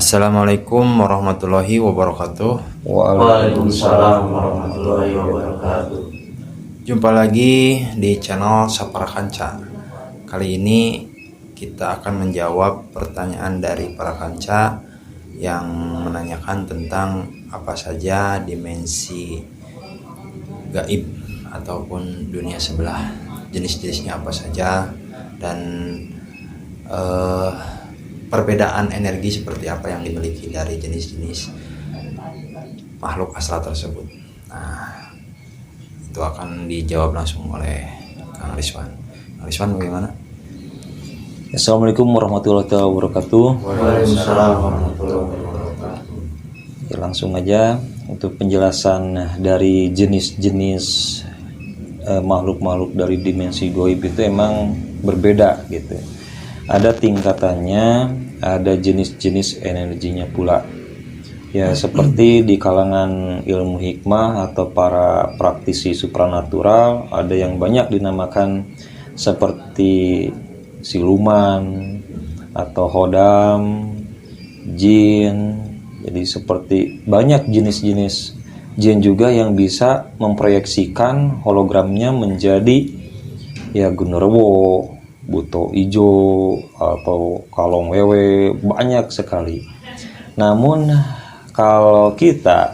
Assalamualaikum warahmatullahi wabarakatuh. Waalaikumsalam warahmatullahi wabarakatuh. Jumpa lagi di channel Sapara Kanca. Kali ini kita akan menjawab pertanyaan dari para kanca yang menanyakan tentang apa saja dimensi gaib ataupun dunia sebelah, jenis-jenisnya apa saja, dan perbedaan energi seperti apa yang dimiliki dari jenis-jenis makhluk astral tersebut. Nah, itu akan dijawab langsung oleh Kang Rizwan. Kang Rizwan, bagaimana? Assalamualaikum warahmatullahi wabarakatuh. Waalaikumsalam warahmatullahi wabarakatuh. Ya, langsung aja untuk penjelasan dari jenis-jenis makhluk-makhluk dari dimensi gaib itu emang berbeda gitu. Ada tingkatannya, ada jenis-jenis energinya pula. Ya, seperti di kalangan ilmu hikmah atau para praktisi supranatural, ada yang banyak dinamakan seperti siluman atau hodam, jin. Jadi seperti banyak jenis-jenis jin juga yang bisa memproyeksikan hologramnya menjadi ya genderuwo, buto ijo, atau kalong wewe, banyak sekali. Namun kalau kita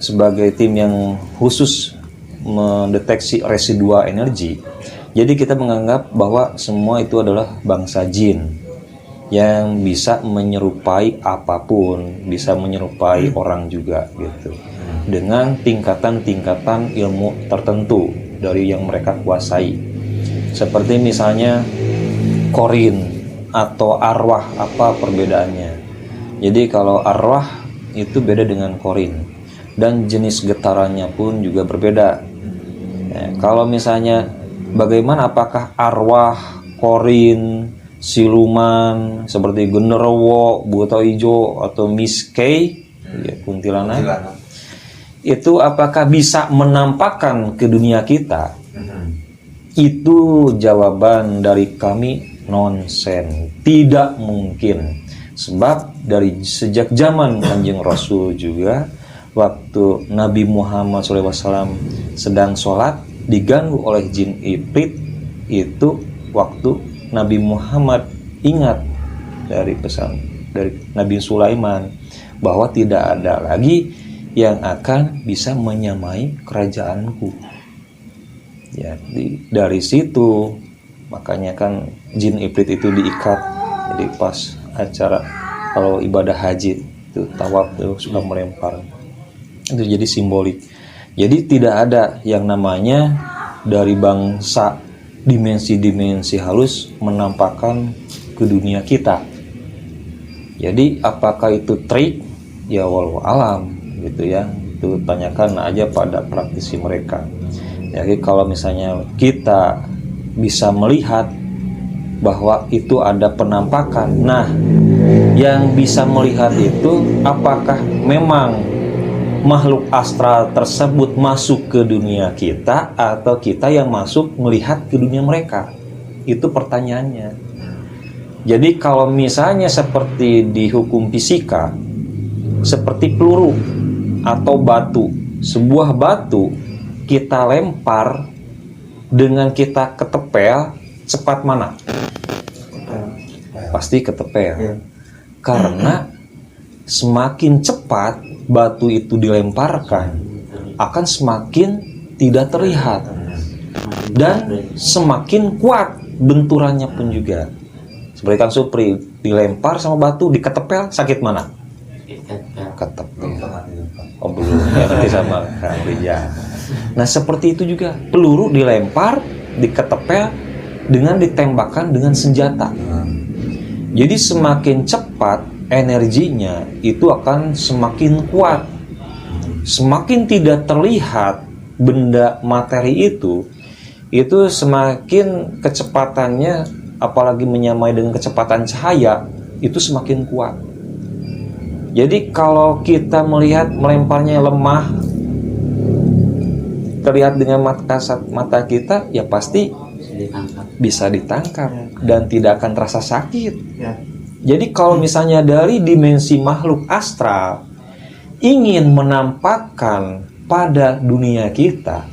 sebagai tim yang khusus mendeteksi residua energi, jadi kita menganggap bahwa semua itu adalah bangsa jin yang bisa menyerupai apapun, bisa menyerupai orang juga gitu, dengan tingkatan-tingkatan ilmu tertentu dari yang mereka kuasai. Seperti misalnya korin atau arwah, apa perbedaannya? Jadi kalau arwah itu beda dengan korin, dan jenis getarannya pun juga berbeda. Ya, kalau misalnya bagaimana, apakah arwah, korin, siluman seperti genderuwo, buto ijo, atau miskei, ya, kuntilanak, itu apakah bisa menampakkan ke dunia kita? Itu jawaban dari kami nonsen, tidak mungkin. Sebab dari sejak zaman Kanjeng Rasul juga, waktu Nabi Muhammad SAW sedang sholat diganggu oleh jin Ifrit, itu waktu Nabi Muhammad ingat dari pesan dari Nabi Sulaiman bahwa tidak ada lagi yang akan bisa menyamai kerajaanku. Ya, dari situ makanya kan jin Ifrit itu diikat. Jadi pas acara kalau ibadah haji itu tawaf itu suka melempar. Itu jadi simbolik. Jadi tidak ada yang namanya dari bangsa dimensi-dimensi halus menampakkan ke dunia kita. Jadi apakah itu trik? Ya walau alam gitu ya. Itu tanyakan aja pada praktisi mereka. Jadi kalau misalnya kita bisa melihat bahwa itu ada penampakan, nah yang bisa melihat itu apakah memang makhluk astral tersebut masuk ke dunia kita atau kita yang masuk melihat ke dunia mereka? Itu pertanyaannya. Jadi kalau misalnya seperti di hukum fisika, seperti peluru atau batu, sebuah batu kita lempar dengan kita ketepel, cepat mana? Pasti ketepel. Karena semakin cepat batu itu dilemparkan, akan semakin tidak terlihat, dan semakin kuat benturannya pun juga. Seperti Kang Supri dilempar sama batu, diketepel, sakit mana? Ketepel. Oh belum, ya nanti sama Kang Rijal. Nah seperti itu juga, peluru dilempar, diketepel dengan ditembakkan dengan senjata. Jadi semakin cepat energinya itu akan semakin kuat. Semakin tidak terlihat benda materi itu semakin kecepatannya, apalagi menyamai dengan kecepatan cahaya, itu semakin kuat. Jadi kalau kita melihat melemparnya lemah, terlihat dengan mata kita, ya pasti bisa ditangkap dan tidak akan terasa sakit. Jadi kalau misalnya dari dimensi makhluk astral ingin menampakkan pada dunia kita,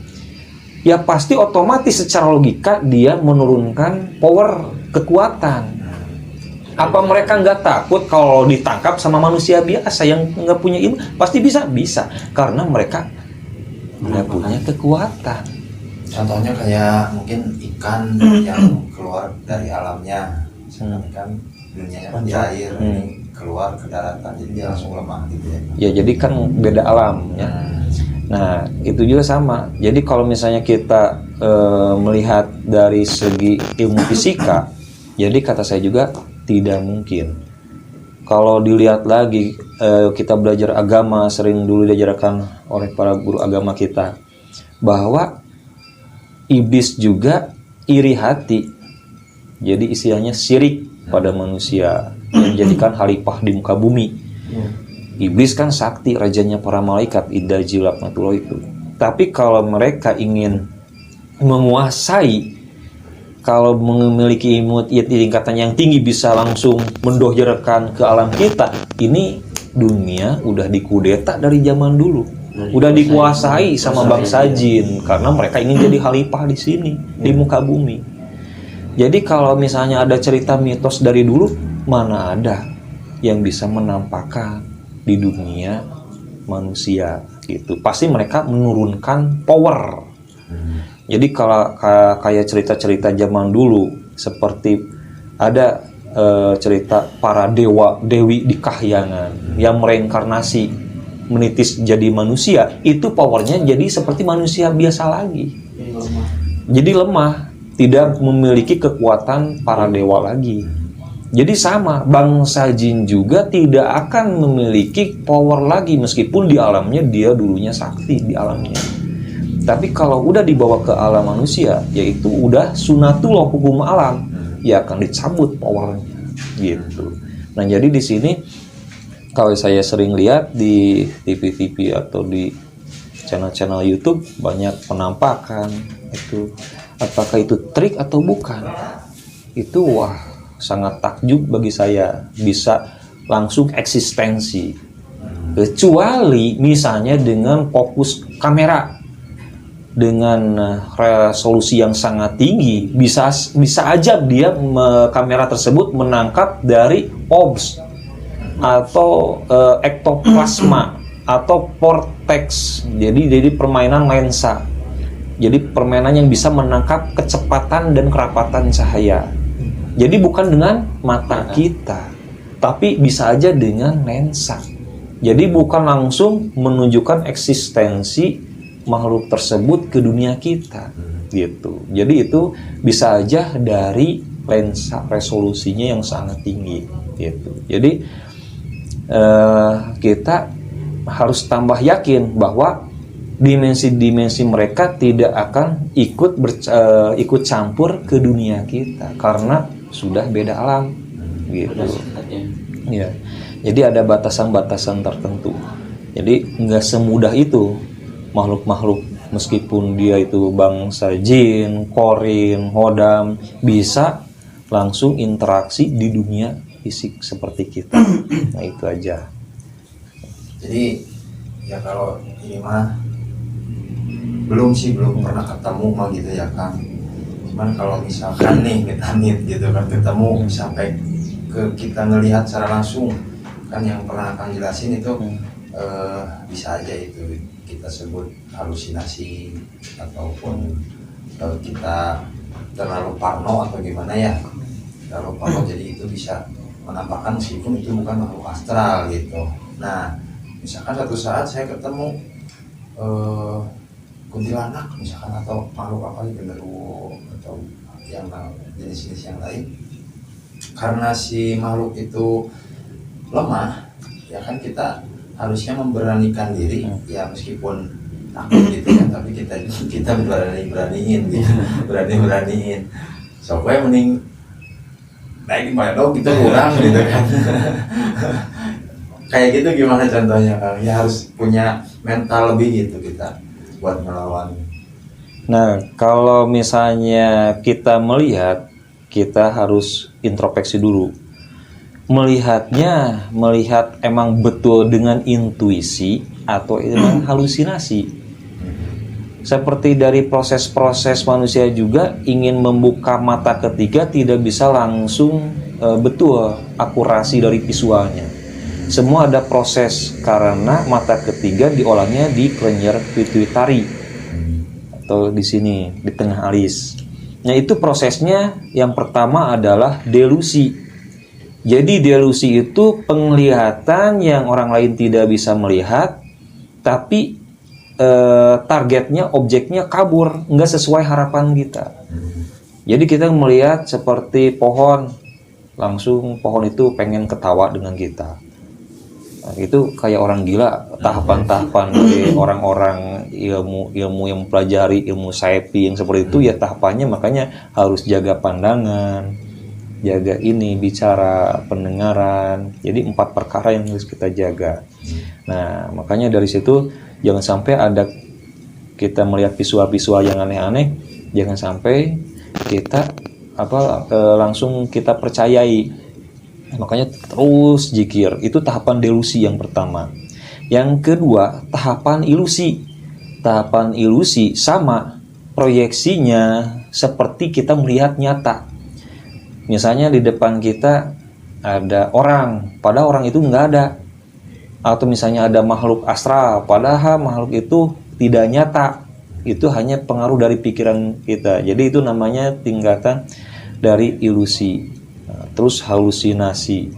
ya pasti otomatis secara logika dia menurunkan power, kekuatan. Apa mereka nggak takut kalau ditangkap sama manusia biasa yang nggak punya ilmu? Pasti bisa, karena mereka nggak punya kekuatan. Contohnya kayak mungkin ikan yang keluar dari alamnya, misalkan ikan dunianya kan di air, ini keluar ke daratan, jadi dia langsung lemah gitu ya. Ya jadi kan beda alam ya. Nah itu juga sama. Jadi kalau misalnya kita melihat dari segi ilmu fisika, jadi kata saya juga tidak mungkin. Kalau dilihat lagi, kita belajar agama, sering dulu diajarkan oleh para guru agama kita, bahwa iblis juga iri hati. Jadi istilahnya syirik pada manusia, yang menjadikan khalifah di muka bumi. Iblis kan sakti, rajanya para malaikat, Idza Jilakmatullah itu. Tapi kalau mereka ingin menguasai, kalau memiliki ilmu di tingkatan yang tinggi bisa langsung mendohirkan ke alam kita, ini dunia udah dikudeta dari zaman dulu, udah dikuasai sama bangsa jin, karena mereka ingin jadi khalifah di sini di muka bumi. Jadi kalau misalnya ada cerita mitos dari dulu, mana ada yang bisa menampakkan di dunia manusia gitu. Pasti mereka menurunkan power. Jadi kalau kayak cerita-cerita zaman dulu, seperti ada cerita para dewa dewi di kahyangan yang mereinkarnasi menitis jadi manusia, itu powernya jadi seperti manusia biasa lagi. Jadi lemah, tidak memiliki kekuatan para dewa lagi. Jadi sama, bangsa jin juga tidak akan memiliki power lagi meskipun di alamnya dia dulunya sakti di alamnya. Tapi kalau udah dibawa ke alam manusia, yaitu udah sunatullah, hukum alam, ya akan dicabut powernya gitu. Nah jadi di sini kalau saya sering lihat di TV-TV atau di channel-channel YouTube banyak penampakan itu, apakah itu trik atau bukan? Itu wah sangat takjub bagi saya, bisa langsung eksistensi. Kecuali misalnya dengan fokus kamera dengan resolusi yang sangat tinggi, bisa aja dia kamera tersebut menangkap dari orbs atau ektoplasma atau vortex. Jadi permainan lensa. Jadi permainan yang bisa menangkap kecepatan dan kerapatan cahaya. Jadi bukan dengan mata kita, tapi bisa aja dengan lensa. Jadi bukan langsung menunjukkan eksistensi makhluk tersebut ke dunia kita gitu. Jadi itu bisa aja dari lensa resolusinya yang sangat tinggi gitu. Jadi kita harus tambah yakin bahwa dimensi-dimensi mereka tidak akan ikut campur ke dunia kita karena sudah beda alam gitu. Ya. Jadi ada batasan-batasan tertentu. Jadi nggak semudah itu makhluk-makhluk, meskipun dia itu bangsa jin, korin, hodam, bisa langsung interaksi di dunia fisik seperti kita. Nah itu aja. Jadi ya kalau ini mah belum pernah ketemu mah gitu ya Kang. Cuman kalau misalkan nih kita gitu kan ketemu sampai ke kita ngelihat secara langsung, kan yang pernah Kang jelasin itu bisa aja itu kita sebut halusinasi ataupun kita terlalu parno atau gimana ya, terlalu parno, jadi itu bisa menampakkan meskipun itu bukan makhluk astral gitu. Nah misalkan satu saat saya ketemu kuntilanak misalkan atau makhluk apa genderuwo atau yang jenis-jenis yang lain, karena si makhluk itu lemah ya kan, kita harusnya memberanikan diri ya, meskipun takut gitu ya, tapi kita beraniin gitu, beraniin. Soalnya mending naik di dong kita kurang gitu kan. Kayak gitu gimana contohnya Kang? Ya harus punya mental lebih gitu kita buat melawan. Nah kalau misalnya kita melihat, kita harus introspeksi dulu. melihat emang betul dengan intuisi atau dengan halusinasi. Seperti dari proses-proses manusia juga ingin membuka mata ketiga tidak bisa langsung betul akurasi dari visualnya. Semua ada proses karena mata ketiga diolahnya di kelenjar pituitari atau di sini di tengah alis. Nah, itu prosesnya yang pertama adalah delusi. Jadi delusi itu penglihatan yang orang lain tidak bisa melihat, tapi targetnya, objeknya kabur, nggak sesuai harapan kita. Jadi kita melihat seperti pohon, langsung pohon itu pengen ketawa dengan kita. Nah, itu kayak orang gila, tahapan-tahapan dari orang-orang ilmu yang mempelajari ilmu saipi yang seperti itu ya tahapannya, makanya harus jaga pandangan, jaga ini, bicara, pendengaran. Jadi 4 perkara yang harus kita jaga. Nah, makanya dari situ jangan sampai ada kita melihat visual-visual yang aneh-aneh, jangan sampai kita langsung kita percayai. Makanya terus zikir. Itu tahapan delusi yang pertama. Yang kedua, tahapan ilusi. Tahapan ilusi sama proyeksinya seperti kita melihat nyata. Misalnya di depan kita ada orang, padahal orang itu nggak ada. Atau misalnya ada makhluk astral, padahal makhluk itu tidak nyata. Itu hanya pengaruh dari pikiran kita. Jadi itu namanya tingkatan dari ilusi. Terus halusinasi.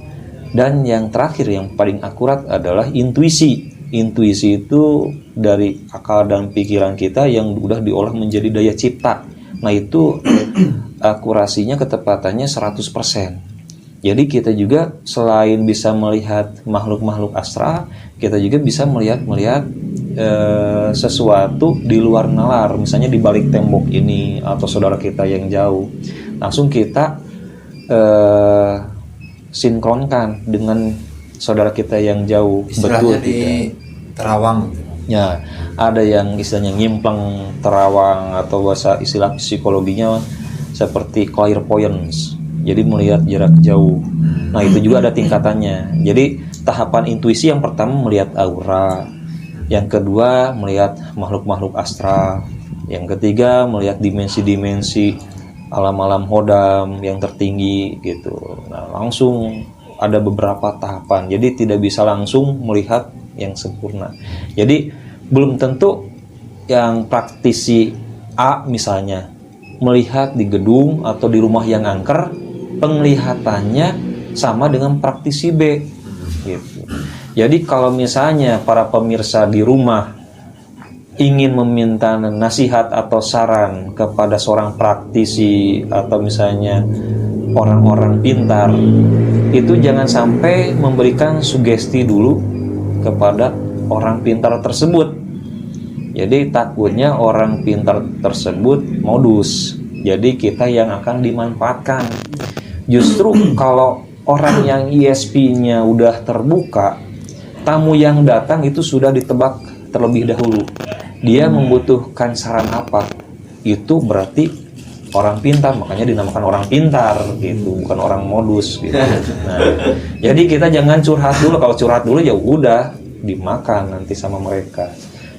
Dan yang terakhir yang paling akurat adalah intuisi. Intuisi itu dari akal dan pikiran kita yang udah diolah menjadi daya cipta. Nah, itu akurasinya, ketepatannya 100%. Jadi kita juga selain bisa melihat makhluk-makhluk astral, kita juga bisa melihat sesuatu di luar nalar, misalnya di balik tembok ini atau saudara kita yang jauh. Langsung kita sinkronkan dengan saudara kita yang jauh. Istilahnya betul di terawang gitu. Ya, ada yang istilahnya nyimplang terawang atau bahasa istilah psikologinya seperti clairvoyance. Jadi melihat jarak jauh. Nah, itu juga ada tingkatannya. Jadi tahapan intuisi yang pertama melihat aura, yang kedua melihat makhluk-makhluk astral, yang ketiga melihat dimensi-dimensi alam-alam hodam yang tertinggi gitu. Nah, langsung ada beberapa tahapan. Jadi tidak bisa langsung melihat yang sempurna. Jadi belum tentu yang praktisi A misalnya melihat di gedung atau di rumah yang angker, penglihatannya sama dengan praktisi B gitu. Jadi kalau misalnya para pemirsa di rumah ingin meminta nasihat atau saran kepada seorang praktisi atau misalnya orang-orang pintar, itu jangan sampai memberikan sugesti dulu kepada orang pintar tersebut. Jadi takutnya orang pintar tersebut modus. Jadi kita yang akan dimanfaatkan. Justru kalau orang yang ISP-nya udah terbuka, tamu yang datang itu sudah ditebak terlebih dahulu. Dia membutuhkan saran apa, itu berarti orang pintar, makanya dinamakan orang pintar gitu, bukan orang modus gitu. Nah, jadi kita jangan curhat dulu. Kalau curhat dulu ya udah dimakan nanti sama mereka.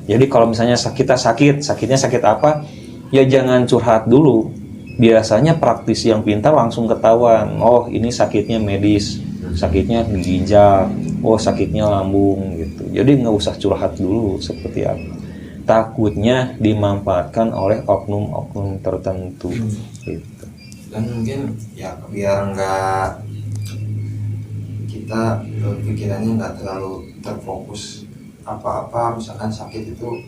Jadi kalau misalnya sakitnya sakit apa, ya jangan curhat dulu. Biasanya praktisi yang pintar langsung ketahuan, oh ini sakitnya medis, sakitnya di ginjal, oh sakitnya lambung gitu. Jadi nggak usah curhat dulu seperti apa. Takutnya dimanfaatkan oleh oknum-oknum tertentu gitu. Dan mungkin ya biar nggak kita pikirannya nggak terlalu terfokus apa-apa, misalkan sakit itu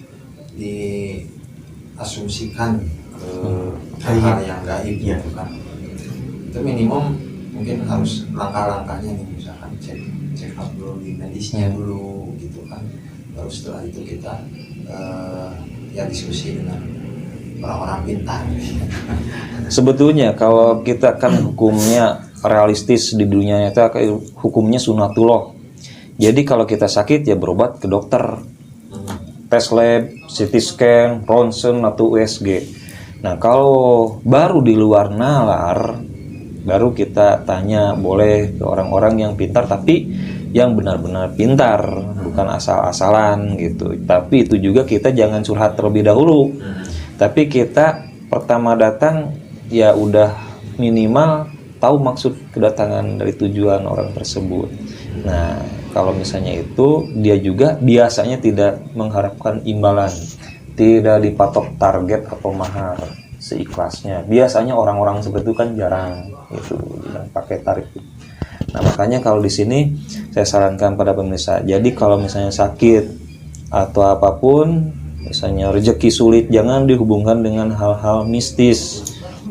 diasumsikan ke hal yang gaib gitu kan. Itu minimum mungkin harus langkah-langkahnya nih, misalkan cek up dulu di medisnya dulu gitu kan. Baru setelah itu kita ya diskusi dengan orang-orang pintar. Sebetulnya kalau kita kan hukumnya realistis di dunia nyata, hukumnya sunatullah. Jadi kalau kita sakit ya berobat ke dokter, tes lab, CT scan, ronsen atau USG. Nah kalau baru di luar nalar Baru kita tanya, boleh ke orang-orang yang pintar tapi yang benar-benar pintar, bukan asal-asalan gitu. Tapi itu juga kita jangan curhat terlebih dahulu. Tapi kita pertama datang ya udah minimal tahu maksud kedatangan dari tujuan orang tersebut. Nah, kalau misalnya itu dia juga biasanya tidak mengharapkan imbalan, tidak dipatok target atau mahar, seikhlasnya. Biasanya orang-orang seperti itu kan jarang itu yang pakai tarif. Nah, makanya kalau di sini saya sarankan pada pemirsa, jadi kalau misalnya sakit atau apapun, misalnya rezeki sulit, jangan dihubungkan dengan hal-hal mistis,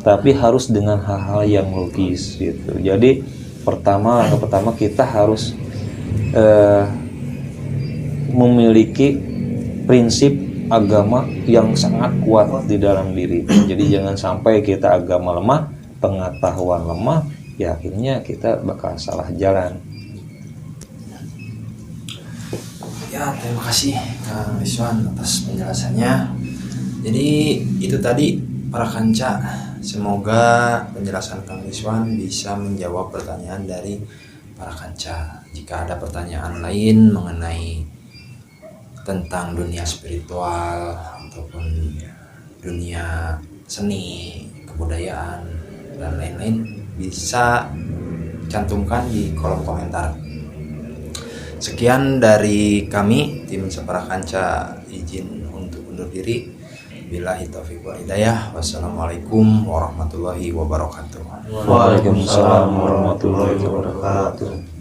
tapi harus dengan hal-hal yang logis gitu. Jadi langkah pertama kita harus memiliki prinsip agama yang sangat kuat di dalam diri. Jadi jangan sampai kita agama lemah, pengetahuan lemah, ya akhirnya kita bakal salah jalan. Ya, terima kasih Kang Rizwan atas penjelasannya. Jadi itu tadi para kanca, semoga penjelasan Kang Rizwan bisa menjawab pertanyaan dari para kanca. Jika ada pertanyaan lain mengenai tentang dunia spiritual ataupun dunia seni, kebudayaan dan lain-lain, bisa cantumkan di kolom komentar. Sekian dari kami tim Separa Kanca, izin untuk undur diri. Billahi taufiq wal hidayah. Wassalamualaikum warahmatullahi wabarakatuh. Waalaikumsalam warahmatullahi wabarakatuh.